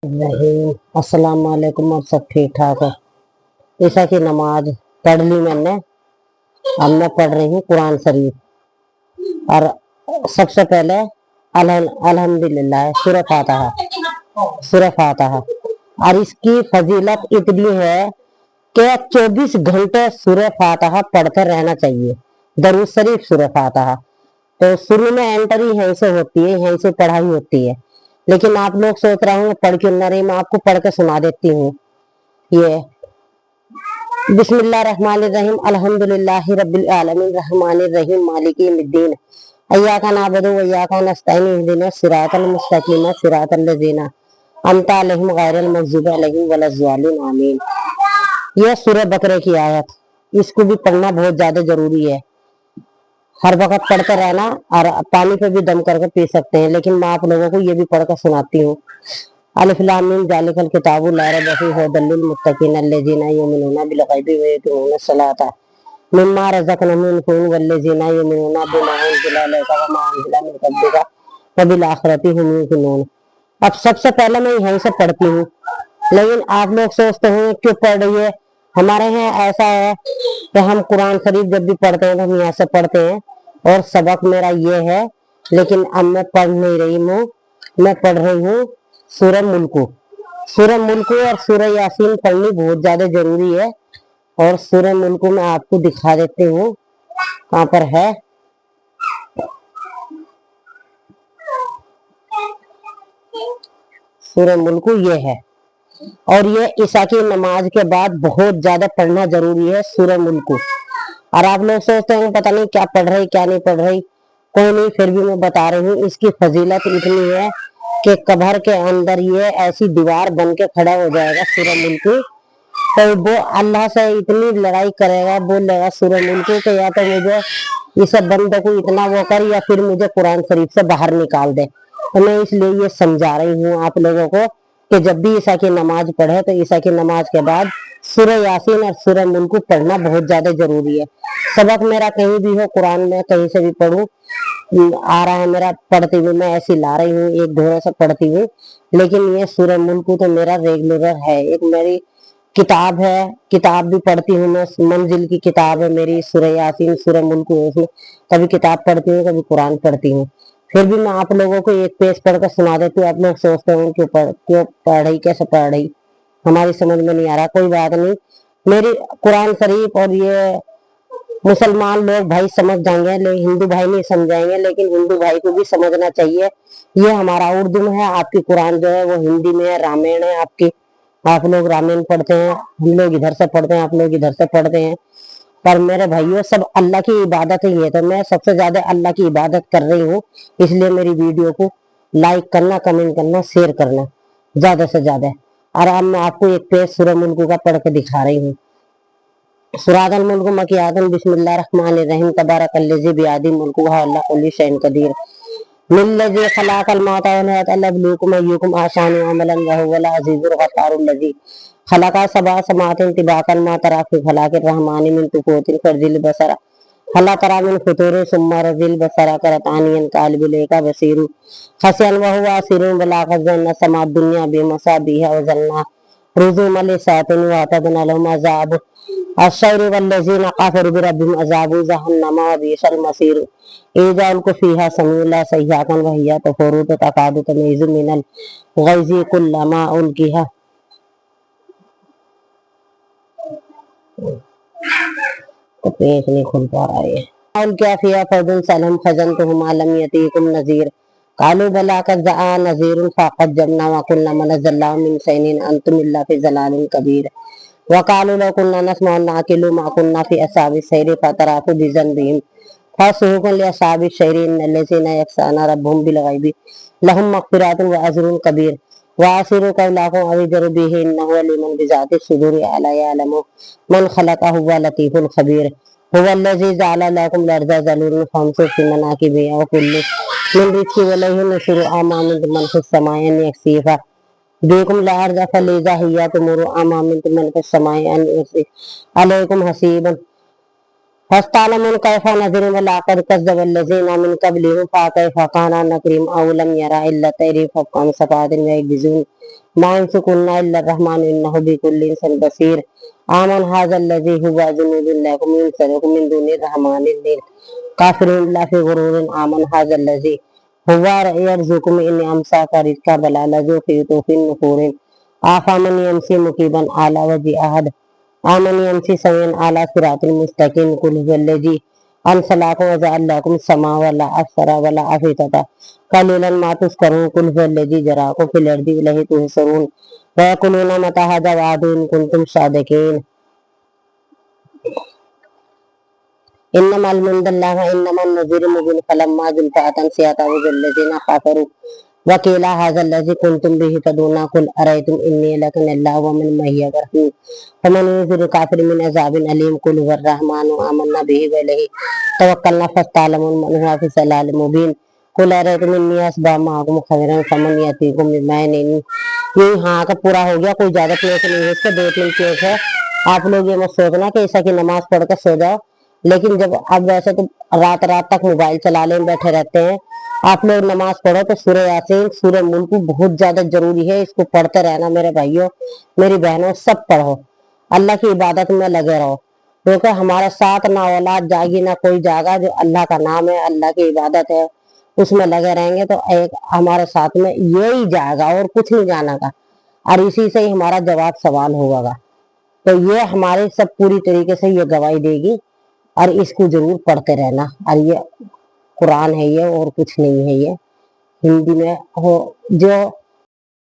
नहीं, अस्सलाम वालेकुम। और सब ठीक ठाक है। ईशा की नमाज पढ़ ली मैंने। अब मैं पढ़ रही हूँ कुरान शरीफ। और सबसे पहले अल्हम्दुलिल्लाह सूरह फातिहा, सूरह फातिहा। और इसकी फजीलत इतनी है कि 24 घंटे सूरह फातिहा पढ़ते रहना चाहिए। दरूद शरीफ सूरह फातिहा। तो शुरू में एंट्री यहीं से होती है, यहीं से पढ़ाई होती है। लेकिन आप लोग सोच रहे होंगे पढ़ क्यों ना रही। मैं आपको पढ़ के सुना देती हूँ। ये बिस्मिल्लाहिर्रहमानिर्रहीम अल्हम्दुलिल्लाहि रब्बिल आलमीन रहमानिर्रहीम मालिकी यौमिद्दीन इय्याका नअबुदु व इय्याका नस्तईन इहदिनस सिरातल मुस्तकीम सिरातल लज़ीना अनअमता अलैहिम गैरिल मग़ज़ूबि अलैहिम वलज़्ज़ालिन आमीन। यह सूरह बकरे की आयत। इसको भी पढ़ना बहुत ज्यादा जरूरी है। हर वक्त पढ़ते रहना। और पानी पे भी दम करके पी सकते हैं, लेकिन मैं आप लोगों को ये भी पढ़कर सुनाती हूँ। अलिफ लाम मीम ज़ालिकल किताबु ला रैब फीहि हुदल लिल मुत्तकीन अल्लज़ीना युमिनूना बिल गैबि व युक़ीमूना अस्सलाता मिम्मा रज़क़नाहुम युनफ़िक़ून वल्लज़ीना युमिनूना बिमा उनज़िला इलैका व मा उनज़िला मिन क़ब्लिका व बिल आखिरति हुम यूक़िनून। अब सबसे पहले मैं यहीं से पढ़ती हूँ। लेकिन आप लोग सोचते होंगे क्यों पढ़ रही है। हमारे यहाँ ऐसा है कि हम कुरान शरीफ जब भी पढ़ते हैं तो हम यहाँ से पढ़ते हैं। और सबक मेरा ये है। लेकिन अब मैं पढ़ नहीं रही हूँ, मैं पढ़ रही हूँ सूरह मुल्क। सूरह मुल्क और सूरह यासीन पढ़नी बहुत ज्यादा जरूरी है। और सूरह मुल्क में आपको दिखा देती हूँ कहाँ पर है। सूरह मुल्क ये है। और ये ईशा की नमाज के बाद बहुत ज्यादा पढ़ना जरूरी है सूरह मुल्क। और आप लोग सोचते हैं पता नहीं क्या पढ़ रही क्या नहीं पढ़ रही। कोई नहीं, फिर भी मैं बता रही हूँ। इसकी फजीलत इतनी है कि कब्र के अंदर ये ऐसी दीवार बन के खड़ा हो जाएगा सूरह मुल्क। तो वो अल्लाह से इतनी लड़ाई करेगा, बोलेगा सूरह मुल्क के या तो मुझे इस बंदे को इतना वो कर या फिर मुझे कुरान शरीफ से बाहर निकाल दे। तो मैं इसलिए ये समझा रही हूँ आप लोगों को कि जब भी ईशा की नमाज पढ़े तो ईशा की नमाज के बाद सूरह यासीन और सूरह मुल्क पढ़ना बहुत ज्यादा जरूरी है। सबक मेरा कहीं भी हो, कुरान में कहीं से भी पढ़ूं, आ रहा है मेरा पढ़ती हुई, मैं ऐसी ला रही हूँ एक धोरे से पढ़ती हुई। लेकिन ये सूरह मुल्क तो मेरा रेगुलर है। एक मेरी किताब है, किताब भी पढ़ती हूँ मैं। मंजिल की किताब है मेरी, सूरह यासीन सूरह मुल्क है उसमें। कभी किताब पढ़ती हूँ, कभी कुरान पढ़ती हूँ। फिर भी मैं आप लोगों को एक पेज पढ़कर सुना देती हूँ। आप लोग सोचते हो क्यों पढ़ रही, कैसे पढ़ रही, हमारी समझ में नहीं आ रहा। कोई बात नहीं, मेरी कुरान शरीफ और ये मुसलमान लोग भाई समझ जाएंगे, लेकिन हिंदू भाई नहीं समझाएंगे। लेकिन हिंदू भाई को भी समझना चाहिए। ये हमारा उर्दू में है, आपकी कुरान जो है वो हिंदी में है, रामायण है आपकी। आप लोग रामायण पढ़ते हैं, हम लोग इधर से पढ़ते हैं, आप लोग इधर से पढ़ते हैं। पर मेरे भाइयों सब अल्लाह की इबादत ही है। तो मैं सबसे ज्यादा अल्लाह की इबादत कर रही हूँ। इसलिए मेरी वीडियो को लाइक करना, कमेंट करना, शेयर करना ज्यादा से ज्यादा। और अब मैं आपको एक पेज सूरह मुल्क का पढ़ के दिखा रही हूँ। सूरह मुल्क मकियातुन बिस्मिल्लाहिर्रहमानिर्रहीम तबारकल्लज़ी बियदिही मुल्कु व हुवा अला कुल्लि शैइन कदीर लिल्लज़ी खलक़ल मौता वल हयाता लियब्लुवकुम अय्युकुम अहसनु अमलन व हुवल अज़ीज़ुल गफ़्फ़ारुल लज़ी खलक़ सबअ समावातिन तिबाक़न मा तरा फ़ी ख़लाक़िर रहमानि मिन तुफ़ूतिन फ़र्जिल बसरा हल तरा मिन फ़ुतूरिन सुम्मा रजिल बसरा करतानियन क़ालिबुल इका बसीरु खसियन व हुवा असीरुन बलाग़त ज़न्ना समाद दुनिया बिमसाबिहा व ज़लना रुजुम लिशातिन व अतदना लहुम अज़ाब अश्शैरि वल्लज़ीना कफ़रू बिरब्बिहिम अज़ाबु जहन्नम व बि'सल मसीर इज़ा उल्क़ू फ़ीहा समीअ सय्यातन व हिय तफ़ूरु तकादु तमीज़ु मिनल ग़ैज़ि कुल्लमा उल्क़िया। तो पेज नहीं खुल पा रहा है। उल्क़िया फ़ीहा फ़ौजुन सलहुम ख़ज़नतुहुम अलम यअतीकुम नज़ीर क़ालू बला क़द जाअ नज़ीरुन फ़अक़्ज़बना व क़ुलना मा नज़्ज़लल्लाहु मिन शैइन अंतुम इल्ला फ़ी ज़लालिन कबीर वक़ालू लौ कुन्ना नस्मअु व नअक़िलु मा कुन्ना फ़ी अस्हाबिस सईर फ़अतरफ़ू बिज़न्बिहिम फ़सुहुक़न लिअस्हाबिश सईर इन्नल्लज़ीना यख़शाना रब्बहुम बिल ग़ैबि लहुम मग़फ़िरतुन व अज्रुन कबीर वासिरु क़ौलकुम अव इजरू बिही इन्नहु अलीमुन बिज़ातिस सुदूर अला यअलमु मन ख़लक़ हुवा लतीफ़ुल ख़बीर हुवल्लज़ी जअल लकुम अर्ज़ ज़लूलन फ़ामशू फ़ी मनाकिबिहा व कुलू मिन रिज़्क़िही व इलैहि नुशूर अम अमिनतुम मन फ़िस समाइ अन यख़सिफ़ा बिकुम लअर्ज़ फ़इज़ा हिय तमुरु अम अमिनतुम मन फ़िस समाइ अन युरसिला अलैकुम हसीबन फस्तअलमुन कैफ़ नज़िर व लक़द कज़्ज़बल्लज़ीना मिन क़ब्लिहिम फ़कैफ़ कान नकीर अव लम यरौ इल्ला तैरी फ़ौक़हुम सफ़ातिन व यक़बिज़ून मा यंसिकुन्ना इल्ला रहमान इन्नहु बिकुल्लि इंसान बसीर आमन हाज़ल्लज़ी हुवा जुनूदुन लकुम यंसरुकुम मिन दुनि रहमानिल काफिरून ला फी गुरूरिन आमन हाज़ल्लज़ी हुवा यरज़ुकुम इन अमसाका रिज़्का बला लज़ू फी तूफिन नुफूरिन आफामन यमशी मुकीबन आला वजी अहद आमन यमशी सवियन आला सिरातिल मुस्तकीम कुल हुवल्लज़ी अनसलाकुम वजअलकुम समा वला अफसरा वला अफीतता कलीलन मा तुज़करून कुल हुवल्लज़ी जराकुम फिल अर्दि इलैहि तुहशरून वयकुलूना मता हाज़ा वअदु इन कुंतुम सादिकीन इन्नमल मुंदल्लाह व इन्नमन नज़ीर मुबिन फलम्मा ज़ुल्फ़ातन सियाता वज़ल्लज़ीना काफ़रू वकीला हाज़ल्लज़ी कुंतुम बिही तदूना कुल अरैतुम इन्नी लकनल्लाहु व मन मय्य बरहून फमन युज़िर काफ़िर मिन अज़ाबिन अलीम कुल हुवर्रहमानु आमन्ना बिही व अलैहि तवक्कलना फस्तअलमुन मन हुवा फ़ी ज़लालिम मुबीन कुल अरैतुम इन्नी अस्बा माअकुम खबीरन फमन यतीकुम बिमाइन ये यहाँ का पूरा हो गया। कोई ज्यादा क्लेश नहीं है इसका, 2-3 क्लेश है। आप लोग ये मत सोचना कि ईसा की नमाज पढ़कर सो जाओ, लेकिन जब अब वैसे तो रात रात तक मोबाइल चलाने में बैठे रहते हैं, आप लोग नमाज पढ़ो तो सूरह यासीन सूरह मुल्क बहुत ज्यादा जरूरी है, इसको पढ़ते रहना मेरे भाइयों मेरी बहनों, सब पढ़ो, अल्लाह की इबादत में लगे रहो, क्योंकि हमारा साथ ना औलाद जागी ना कोई जागा, जो अल्लाह का नाम है अल्लाह की इबादत है उसमें लगे रहेंगे तो एक हमारे साथ में यही जाएगा और कुछ नहीं जाना का, और इसी से ही हमारा जवाब सवाल होगा। तो ये हमारे सब पूरी तरीके से ये गवाही देगी और इसको जरूर पढ़ते रहना। और ये कुरान है ये और कुछ नहीं है, ये हिंदी में हो जो